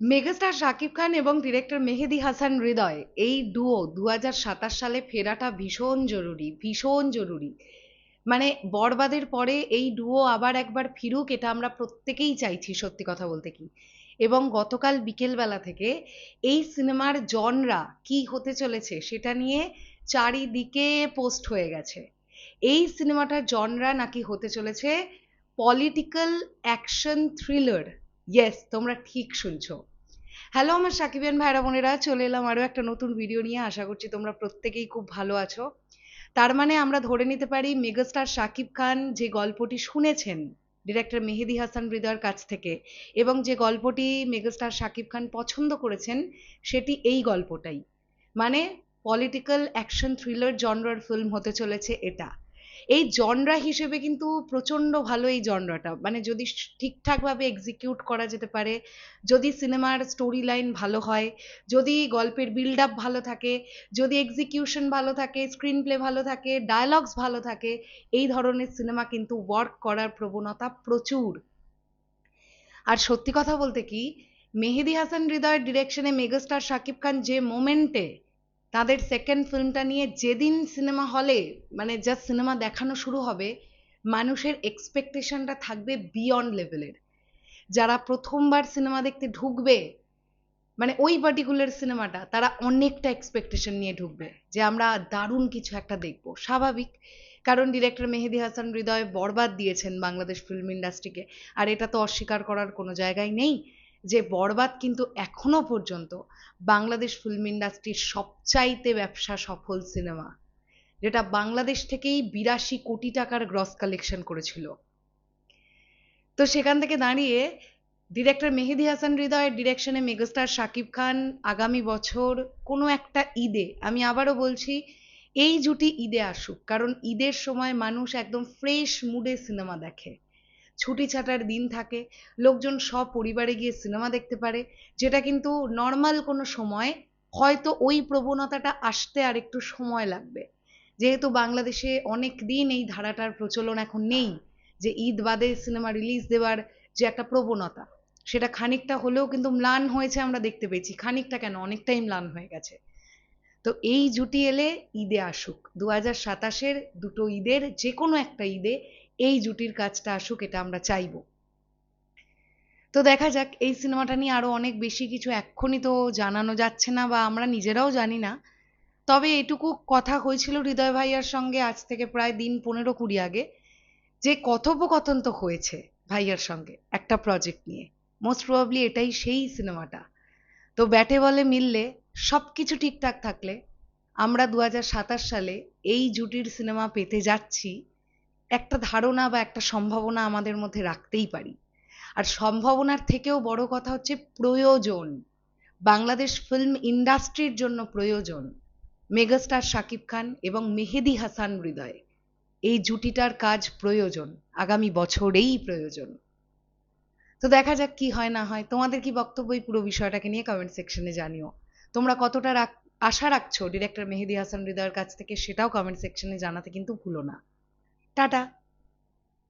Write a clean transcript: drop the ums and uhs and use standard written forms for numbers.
Megastar Shakib Khan এবং director মেহেদী হাসান হৃদয় এই duo 2027 সালে ফেরাটা ভীষণ জরুরি, ভীষণ জরুরি। মানে বরবাদের পরে এই ডুও আবার একবার ফিরুক, এটা আমরা প্রত্যেকেই চাইছি, সত্যি কথা বলতে কি। এবং গতকাল বিকেলবেলা থেকে এই সিনেমার জনরা কি হতে চলেছে সেটা নিয়ে চারিদিকে পোস্ট হয়ে গেছে। এই সিনেমাটার জনরা নাকি হতে চলেছে পলিটিক্যাল অ্যাকশন থ্রিলার। ইয়েস, তোমরা ঠিক শুনছো। হ্যালো আমার সাকিবিয়ান ভাইরা বোনেরা, চলে এলাম আরো একটা নতুন ভিডিও নিয়ে। আশা করছি তোমরা প্রত্যেকেই খুব ভালো আছো। তার মানে আমরা ধরে নিতে পারি মেগাস্টার শাকিব খান যে গল্পটি শুনেছেন ডিরেক্টর মেহেদী হাসান হৃদয়ের কাছ থেকে, এবং যে গল্পটি মেগাস্টার শাকিব খান পছন্দ করেছেন, সেটি এই গল্পটাই। মানে পলিটিক্যাল অ্যাকশন থ্রিলার জনরার ফিল্ম হতে চলেছে এটা। এই জনরা হিসেবে কিন্তু প্রচন্ড ভালো এই জনরাটা, মানে যদি ঠিকঠাকভাবে এক্সিকিউট করা যেতে পারে, যদি সিনেমার স্টোরি লাইন ভালো হয়, যদি গল্পের বিল্ড আপ ভালো থাকে, যদি এক্সিকিউশন ভালো থাকে, স্ক্রিন প্লে ভালো থাকে, ডায়ালগস ভালো থাকে, এই ধরনের সিনেমা কিন্তু ওয়ার্ক করার প্রবণতা প্রচুর। আর সত্যি কথা বলতে কি, মেহেদী হাসান হৃদয়ের ডিরেকশনে মেগাস্টার শাকিব খান যে মোমেন্টে তাদের সেকেন্ড ফিল্মটা নিয়ে যেদিন সিনেমা হলে, মানে জাস্ট সিনেমা দেখানো শুরু হবে, মানুষের এক্সপেকটেশনটা থাকবে বিয়ন্ড লেভেলের। যারা প্রথমবার সিনেমা দেখতে ঢুকবে, মানে ওই পার্টিকুলার সিনেমাটা তারা অনেকটা এক্সপেকটেশন নিয়ে ঢুকবে যে আমরা দারুণ কিছু একটা দেখবো, স্বাভাবিক। কারণ ডিরেক্টর মেহেদী হাসান হৃদয় বরবাদ দিয়েছেন বাংলাদেশ ফিল্ম ইন্ডাস্ট্রিকে। আর এটা তো অস্বীকার করার কোনো জায়গায় নেই যে বরবাদ কিন্তু এখনো পর্যন্ত বাংলাদেশ ফিল্ম ইন্ডাস্ট্রির সবচাইতে ব্যবসা সফল সিনেমা, যেটা বাংলাদেশ থেকেই 82 কোটি টাকার গ্রস কালেকশন করেছিল। তো সেখান থেকে দাঁড়িয়ে ডিরেক্টর মেহেদী হাসান হৃদয়ের ডিরেকশনে মেগাস্টার শাকিব খান আগামী বছর কোনো একটা ঈদে, আমি আবারও বলছি, এই জুটি ঈদে আসুক, কারণ ঈদের সময় মানুষ একদম ফ্রেশ মুডে সিনেমা দেখে। ছুটি ছাটার দিন থাকে, লোকজন সপরিবারে গিয়ে সিনেমা দেখতে পারে, যেটা কিন্তু নর্মাল কোনো সময় হয়তো ওই প্রবণতাটা আসতে আর একটু সময় লাগবে। যেহেতু বাংলাদেশে অনেক দিন এই ধারাটার প্রচলন এখন নেই, যে ঈদ বাদে সিনেমা রিলিজ দেওয়ার যে একটা প্রবণতা, সেটা খানিকটা হলেও কিন্তু ম্লান হয়েছে, আমরা দেখতে পেয়েছি। খানিকটা কেন, অনেকটাই ম্লান হয়ে গেছে। তো এই জুটি এলে ঈদে আসুক, 2027-এর দুটো ঈদের যে কোনো একটা ঈদে এই জুটির কাজটা আসুক, এটা আমরা চাইবো। তো দেখা যাক, এই সিনেমাটা নিয়ে আরো অনেক বেশি কিছু এক্ষুনি তো জানানো যাচ্ছে না, বা আমরা নিজেরাও জানি না। তবে এটুকু কথা হয়েছিল হৃদয় ভাইয়ার সঙ্গে আজ থেকে প্রায় দিন 15-20 আগে, যে কথোপকথন তো হয়েছে ভাইয়ার সঙ্গে একটা প্রজেক্ট নিয়ে। মোস্ট প্রবাবলি এটাই সেই সিনেমাটা। তো ব্যাটে বলে মিললে, সবকিছু ঠিকঠাক থাকলে আমরা 2027 সালে এই জুটির সিনেমা পেতে যাচ্ছি, একটা ধারণা বা একটা সম্ভাবনা আমাদের মধ্যে রাখতেই পারি। আর সম্ভাবনার থেকেও বড় কথা হচ্ছে প্রয়োজন। বাংলাদেশ ফিল্ম ইন্ডাস্ট্রির জন্য প্রয়োজন মেগাস্টার শাকিব খান এবং মেহেদী হাসান হৃদয়, এই জুটিটার কাজ প্রয়োজন, আগামী বছরেই প্রয়োজন। তো দেখা যাক কি হয় না হয়। তোমাদের কি বক্তব্য এই পুরো বিষয়টাকে নিয়ে কমেন্ট সেকশনে জানিও। তোমরা কতটা আশা রাখছো ডিরেক্টর মেহেদী হাসান হৃদয়ের কাছ থেকে, সেটাও কমেন্ট সেকশনে জানাতে কিন্তু ভুলো না। টাটা।